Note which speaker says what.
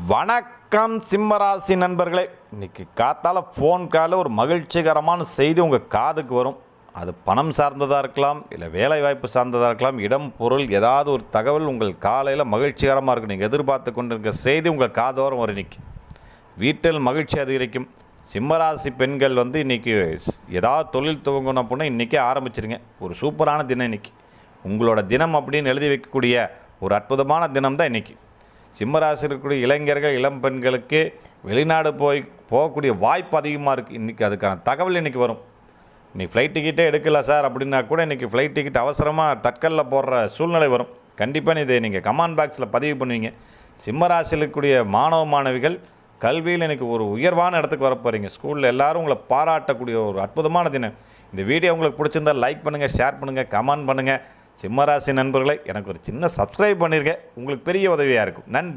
Speaker 1: வணக்கம் சிம்மராசி நண்பர்களே. இன்றைக்கி காத்தால் ஃபோன் காலில் ஒரு மகிழ்ச்சிகரமான செய்தி உங்கள் காதுக்கு வரும். அது பணம் சார்ந்ததாக இருக்கலாம், இல்லை வேலை வாய்ப்பு சார்ந்ததாக இருக்கலாம், இடம் பொருள் ஏதாவது ஒரு தகவல் உங்கள் காலையில் மகிழ்ச்சிகரமாக இருக்கும். நீங்கள் எதிர்பார்த்து கொண்டு இருக்க செய்தி உங்கள் காதோரம் வரும். இன்றைக்கி வீட்டில் மகிழ்ச்சி அதிகரிக்கும். சிம்மராசி பெண்கள் இன்றைக்கி ஏதாவது தொழில் துவங்கணும் அப்படின்னா இன்றைக்கே ஆரம்பிச்சிருங்க. ஒரு சூப்பரான தினம் இன்றைக்கி. உங்களோட தினம் அப்படின்னு எழுதி வைக்கக்கூடிய ஒரு அற்புதமான தினம் தான் இன்றைக்கி. சிம்மராசி இருக்கக்கூடிய இளைஞர்கள், இளம் பெண்களுக்கு வெளிநாடு போகக்கூடிய வாய்ப்பு அதிகமாக இருக்குது. இன்றைக்கி அதுக்கான தகவல் இன்றைக்கி வரும். இன்றைக்கி ஃப்ளைட் டிக்கெட்டே எடுக்கல சார் அப்படின்னா கூட இன்றைக்கி ஃப்ளைட் டிக்கெட் அவசரமாக தட்கலில் போடுற சூழ்நிலை வரும். கண்டிப்பாக இதை நீங்கள் கமெண்ட் பாக்ஸில் பதிவு பண்ணுவீங்க. சிம்மராசியில் இருக்கக்கூடிய மாணவ மாணவிகள் கல்வியில் இன்றைக்கி ஒரு உயர்வான இடத்துக்கு வரப்போகிறீங்க. ஸ்கூலில் எல்லோரும் உங்களை பாராட்டக்கூடிய ஒரு அற்புதமான தினம். இந்த வீடியோ உங்களுக்கு பிடிச்சிருந்தால் லைக் பண்ணுங்கள், ஷேர் பண்ணுங்கள், கமெண்ட் பண்ணுங்கள். சிம்மராசி நண்பர்களை எனக்கு ஒரு சின்ன சப்ஸ்கிரைப் பண்ணியிருக்கேன். உங்களுக்கு பெரிய உதவியாக இருக்கும். நன்றி.